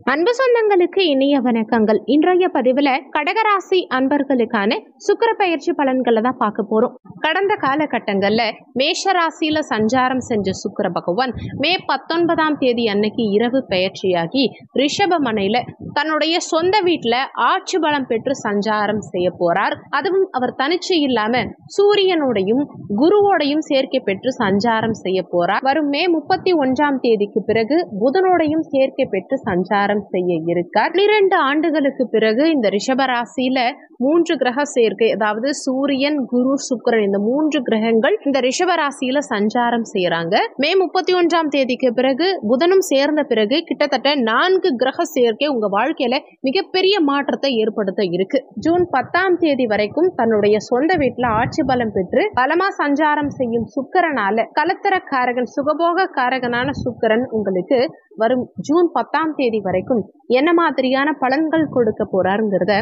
அன்பு சொந்தங்களுக்கு இனிய வணக்கங்கள். இன்றைய பதிவுல கடகராசி அன்பர்களுக்கான சுக்கிர பயிற்சி பலன்களை தான் பார்க்க போறோம். கடந்த காலகட்டங்கள்ல மேஷ ராசியில சஞ்சாரம் செஞ்ச சுக்கிர பகவான் மே 19ஆம் தேதி அன்னைக்கு இரவு பயிற்சியாகி ரிஷபமனையில தன்னுடைய சொந்த வீட்டுல ஆட்சி பலம் பெற்று சஞ்சாரம் செய்ய போறார். அதுவும் அவர் தனிச்சு இல்லாம சூரியனோடையும் குருவோடையும் சேர்க்கை பெற்று சஞ்சாரம் செய்ய போறார். வரும் மே 31ஆம் தேதிக்கு பிறகு புதனோடையும் சேர்க்கை பெற்று சஞ்சாரம் செய்ய இருக்கார். 12 ஆண்டுகளுக்கு பிறகு இந்த ரிஷபராசியில 3 கிரக சேர்க்கை, அதாவது சூரியன், குரு, சுக்கிரன், இந்த 3 கிரகங்கள் இந்த ரிஷபராசியில சஞ்சாரம் செய்யறாங்க. மே 31ஆம் தேதிக்கு பிறகு புதனும் சேர்ந்த பிறகு கிட்டத்தட்ட 4 கிரக சேர்க்கை உங்க வாழ்க்கையில மிகப்பெரிய மாற்றத்தை ஏற்படுத்த இருக்கு. ஜூன் 10ஆம் தேதி வரைக்கும் தன்னுடைய சொந்த வீட்டுல ஆட்சி பலம் பெற்று பலமா சஞ்சாரம் செய்யும் சுக்கிரனால கலத்தர காரகன், சுகபோக காரகனான சுக்கிரன் உங்களுக்கு வரும் ஜூன் 10ஆம் தேதி வரைக்கும் என்ன மாதிரியான பலன்கள் கொடுக்க போறாருங்கிறத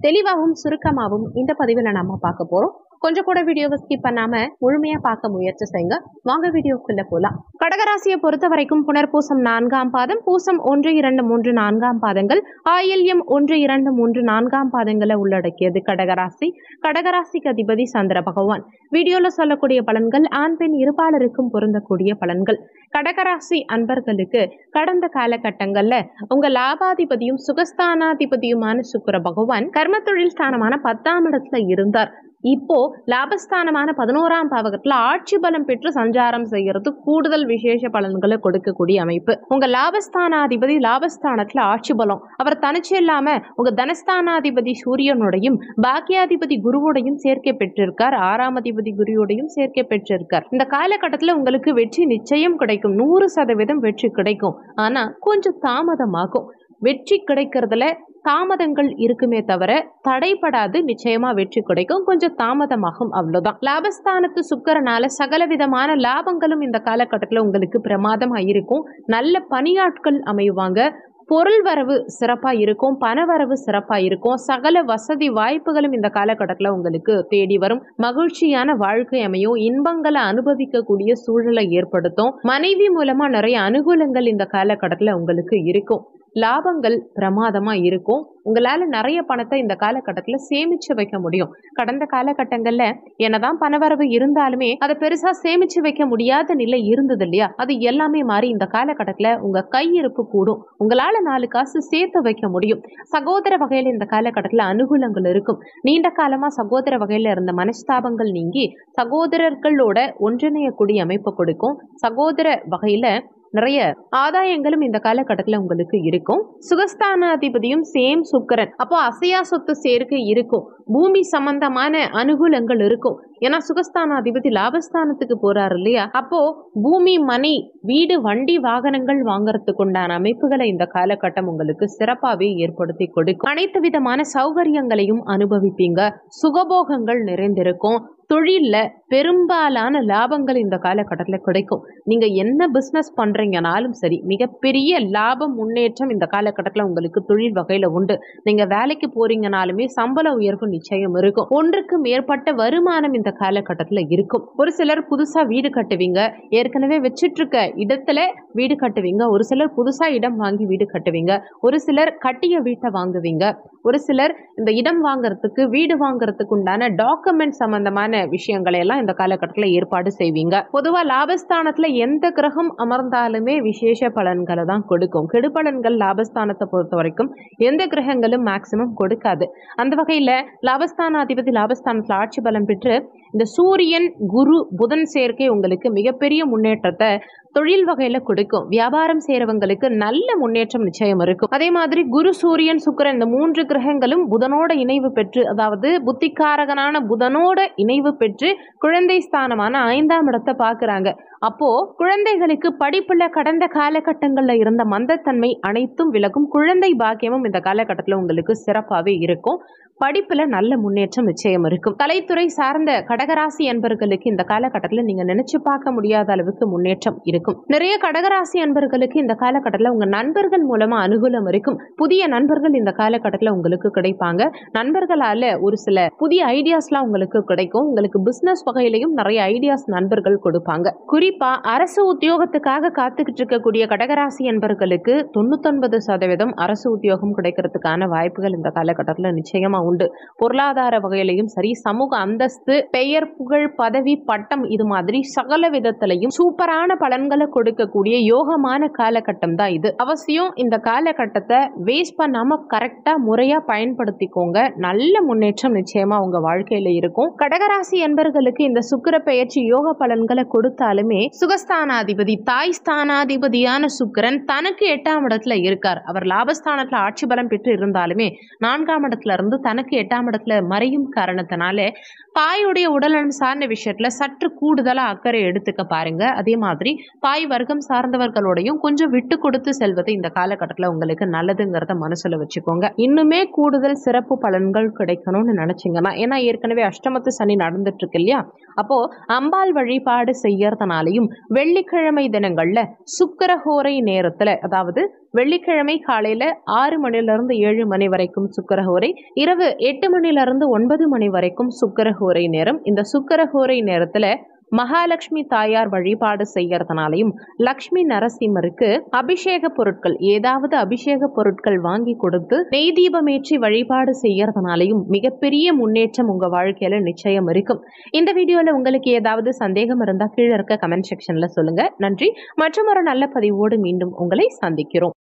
தெளிவாகவும் சுருக்கமாகவும் இந்த பதிவில் நாம பார்க்க போறோம். கொஞ்சம் கூட வீடியோவை ஸ்கிப் பண்ணாம முழுமையா பார்க்க முயற்சி செய்யுங்க. வாங்க வீடியோக்குள்ள போலாம். கடகராசியை பொறுத்த வரைக்கும் புனர்பூசம் 4ஆம் பாதம், பூசம் 1, 2, 3, 4ஆம் பாதங்கள், ஆயில்யம் 1, 2, 3, 4ஆம் பாதங்களை உள்ளடக்கியது கடகராசி. கடகராசிக்கு அதிபதி சந்திர பகவான். வீடியோல சொல்லக்கூடிய பலன்கள் ஆண் பெண் இருபாலருக்கும் பொருந்தக்கூடிய பலன்கள். கடகராசி அன்பர்களுக்கு கடந்த காலகட்டங்கள்ல உங்க லாபாதிபதியும் சுகஸ்தானாதிபதியுமான சுக்கிர பகவான் கர்ம தொழில் ஸ்தானமான 10ஆம் இடத்துல இருந்தார். இப்போ லாபஸ்தானமான 11ஆம் பாவகத்துல ஆட்சி பலம் பெற்று சஞ்சாரம் செய்யறது கூடுதல் விசேஷ பலன்களை கொடுக்கக்கூடிய அமைப்பு. உங்க லாபஸ்தானாதிபதி லாபஸ்தானத்துல ஆட்சி பலம், அவர் தனிச்சு இல்லாம உங்க தனஸ்தானாதிபதி சூரியனோடையும் பாக்கியாதிபதி குருவோடையும் சேர்க்கை பெற்றிருக்கார். 6ஆம் அதிபதி குருவோடையும் சேர்க்கை பெற்றிருக்கார். இந்த காலகட்டத்துல உங்களுக்கு வெற்றி நிச்சயம் கிடைக்கும். 100% வெற்றி கிடைக்கும். ஆனா கொஞ்சம் தாமதமாகும். வெற்றி கிடைக்கிறதுல தாமதங்கள் இருக்குமே தவிர தடைப்படாது. நிச்சயமா வெற்றி கிடைக்கும், கொஞ்சம் தாமதமாகும், அவ்வளவுதான். லாபஸ்தானத்து சுக்கிரனால சகல விதமான லாபங்களும் இந்த காலகட்டத்தில் உங்களுக்கு பிரமாதமா இருக்கும். நல்ல பணியாட்கள் அமைவாங்க. பொருள் வரவு சிறப்பா இருக்கும், பண வரவு சிறப்பா இருக்கும். சகல வசதி வாய்ப்புகளும் இந்த காலகட்டத்தில் உங்களுக்கு தேடி வரும். மகிழ்ச்சியான வாழ்க்கை அமையும். இன்பங்களை அனுபவிக்கக்கூடிய சூழலை ஏற்படுத்தும். மனைவி மூலமா நிறைய அனுகூலங்கள் இந்த காலகட்டத்தில் உங்களுக்கு இருக்கும். லாபங்கள் பிரமாதமா இருக்கும். உங்களால நிறைய பணத்தை இந்த காலகட்டத்துல சேமிச்சு வைக்க முடியும். கடந்த காலகட்டங்கள்ல என்னதான் பணவரவு இருந்தாலுமே அதை பெருசா சேமிச்சு வைக்க முடியாத நிலை இருந்தது இல்லையா? அது எல்லாமே மாறி இந்த காலகட்டத்துல உங்க கையிருப்பு கூடும். உங்களால 4 காசு சேர்த்து வைக்க முடியும். சகோதர வகையில இந்த காலகட்டத்துல அனுகூலங்கள் இருக்கும். நீண்ட காலமா சகோதர வகையில இருந்த மனஸ்தாபங்கள் நீங்கி சகோதரர்களோட ஒன்றிணையக்கூடிய அமைப்பு கொடுக்கும். சகோதர வகையில நிறைய ஆதாயங்களும் இந்த காலகட்டத்தில் உங்களுக்கு இருக்கும். சுகஸ்தானாதிபதியும் சேம் சுக்கிரன். அப்போ அசையா சொத்து சேர்க்கை இருக்கும். பூமி சம்பந்தமான அனுகூலங்கள் இருக்கும். ஏன்னா சுகஸ்தானாதிபதி லாபஸ்தானத்துக்கு போறாரு இல்லையா? அப்போ பூமி, மனை, வீடு, வண்டி, வாகனங்கள் வாங்கறதுக்கு உண்டான அமைப்புகளை இந்த காலகட்டம் உங்களுக்கு சிறப்பாவே ஏற்படுத்தி கொடுக்கும். அனைத்து விதமான சௌகரியங்களையும் அனுபவிப்பீங்க. சுகபோகங்கள் நிறைந்திருக்கும். தொழில்ல பெரும்பாலான லாபங்கள் இந்த காலகட்டத்தில் கிடைக்கும். நீங்க என்ன பிசினஸ் பண்றீங்கனாலும் சரி, மிகப்பெரிய லாபம் முன்னேற்றம் இந்த காலகட்டத்தில் உங்களுக்கு தொழில் வகையில உண்டு. நீங்க வேலைக்கு போறீங்கனாலுமே சம்பள உயர்வு நிச்சயம் இருக்கும். ஒன்றுக்கு மேற்பட்ட வருமானம் இந்த காலகட்டத்தில் இருக்கும். ஒரு சிலர் புதுசா வீடு கட்டுவீங்க. ஏற்கனவே வச்சிட்டு இருக்க இடத்துல வீடு கட்டுவீங்க. ஒரு சிலர் புதுசா இடம் வாங்கி வீடு கட்டுவீங்க. ஒரு சிலர் கட்டிய வீட்டை வாங்குவீங்க. ஒரு சிலர் இந்த இடம் வாங்குறதுக்கு, வீடு வாங்குறதுக்கு உண்டான டாக்குமெண்ட் சம்பந்தமான விஷயங்களை எல்லாம் இந்த காலகட்டத்தில் ஏற்பாடு செய்வீங்க. பொதுவா லாபஸ்தானத்துல எந்த கிரகம் அமர்ந்தாலுமே விசேஷ பலன்களை தான் கொடுக்கும். கெடுபலன்கள் லாபஸ்தானத்தை பொறுத்த வரைக்கும் எந்த கிரகங்களும் மேக்சிமம் கொடுக்காது. அந்த வகையில லாபஸ்தானாதிபதி லாபஸ்தானத்துல ஆட்சி பலம் பெற்று இந்த சூரியன், குரு, புதன் சேர்க்கை உங்களுக்கு மிகப்பெரிய முன்னேற்றத்தை தொழில் வகையில கொடுக்கும். வியாபாரம் செய்யறவங்களுக்கு நல்ல முன்னேற்றம் நிச்சயம் இருக்கும். அதே மாதிரி குரு, சூரியன், சுக்கிரன் இந்த 3 கிரகங்களும் புதனோட இணைவு பெற்று, அதாவது புத்திகாரகனான புதனோட இணைவு பெற்று குழந்தை ஸ்தானமான 5ஆம் இடத்தை பாக்குறாங்க. அப்போ குழந்தைகளுக்கு படிப்புல கடந்த காலகட்டங்கள்ல இருந்த மந்தத்தன்மை அனைத்தும் விலகும். குழந்தை பாக்கியமும் இந்த காலகட்டத்தில் உங்களுக்கு சிறப்பாவே இருக்கும். படிப்புல நல்ல முன்னேற்றம் நிச்சயம் இருக்கும். கலைத்துறை சார்ந்த கடகராசி அன்பர்களுக்கு இந்த காலகட்டத்தில் நீங்க நினைச்சு பார்க்க முடியாத அளவுக்கு முன்னேற்றம் இருக்கும். நிறைய கடகராசி அன்பர்களுக்கு இந்த காலகட்டத்தில் உங்க நண்பர்கள் மூலமா அனுகூலம் இருக்கும். புதிய நண்பர்கள் இந்த காலகட்டத்தில் உங்களுக்கு கிடைப்பாங்க. நண்பர்களால ஒரு சில புதிய ஐடியாஸ்லாம் உங்களுக்கு கிடைக்கும். உங்களுக்கு பிசினஸ் வகையிலையும் நிறைய ஐடியாஸ் நண்பர்கள் கொடுப்பாங்க. குறிப்பா அரசு உத்தியோகத்துக்காக காத்துக்கிட்டு இருக்கக்கூடிய கடகராசி அன்பர்களுக்கு 99% அரசு உத்தியோகம் கிடைக்கிறதுக்கான வாய்ப்புகள் இந்த காலகட்டத்தில் நிச்சயமா உண்டு. பொருளாதார வகையிலையும் சரி, சமூக அந்தஸ்து, பெயர், புகழ், பதவி, பட்டம், இது மாதிரி சகல விதத்திலையும் சூப்பரான பலன்களை கொடுக்கக்கூடிய யோகமான காலகட்டம் தான் இது. அவசியம் இந்த காலகட்டத்தை வேஸ்ட் பண்ணாம கரெக்டா முறையா பயன்படுத்திக்கோங்க. நல்ல முன்னேற்றம் நிச்சயமா உங்க வாழ்க்கையில இருக்கும். கடகராசி என்பர்களுக்கு இந்த சுக்கிர பெயர்ச்சி யோக பலன்களை கொடுத்தாலுமே சுகஸ்தானாதிபதி, தாய் ஸ்தானாதிபதியான சுக்கிரன் தனக்கு 8ஆம் இடத்துல இருக்கார். அவர் லாபஸ்தானத்துல ஆட்சி பலம் பெற்று இருந்தாலுமே 4ஆம் இடத்துல இருந்து தனக்கு 8ஆம் இடத்துல மறையும் காரணத்தினால தாயுடைய உடல்நலம் சார்ந்த விஷயத்துல சற்று கூடுதலா அக்கறை எடுத்துக்க பாருங்க. அதே மாதிரி தாய் வர்க்கம் சார்ந்தவர்களோடையும் கொஞ்சம் விட்டு கொடுத்து செல்வது இந்த காலகட்டத்தில் உங்களுக்கு நல்லதுங்கிறத மனசுல வச்சுக்கோங்க. இன்னுமே கூடுதல் சிறப்பு பலன்கள் கிடைக்கணும்னு நினைச்சீங்கன்னா, ஏன்னா ஏற்கனவே அஷ்டமத்து சனி நடந்துட்டு இருக்கு இல்லையா, அப்போ அம்பாள் வழிபாடு செய்யறதுனாலையும் வெள்ளிக்கிழமை தினங்கள்ல சுக்கிரஹோரை நேரத்துல, அதாவது வெள்ளிக்கிழமை காலையில 6 மணிலிருந்து 7 மணி வரைக்கும் சுக்கிரஹோரை, இரவு 8 மணிலிருந்து 9 மணி வரைக்கும் சுக்கிரஹோரை நேரம். இந்த சுக்கிரஹோரை நேரத்துல மகாலட்சுமி தாயார் வழிபாடு செய்யறதுனாலையும் லக்ஷ்மி நரசிம்மருக்கு அபிஷேக பொருட்கள், ஏதாவது அபிஷேக பொருட்கள் வாங்கி கொடுத்து நெய் தீபமேற்றி வழிபாடு செய்யறதுனாலையும் மிகப்பெரிய முன்னேற்றம் உங்க வாழ்க்கையில நிச்சயம் இருக்கும். இந்த வீடியோல உங்களுக்கு ஏதாவது சந்தேகம் இருந்தா கீழே இருக்க கமெண்ட் செக்ஷன்ல சொல்லுங்க. நன்றி. மற்றும் ஒரு நல்ல பதிவோடு மீண்டும் உங்களை சந்திக்கிறோம்.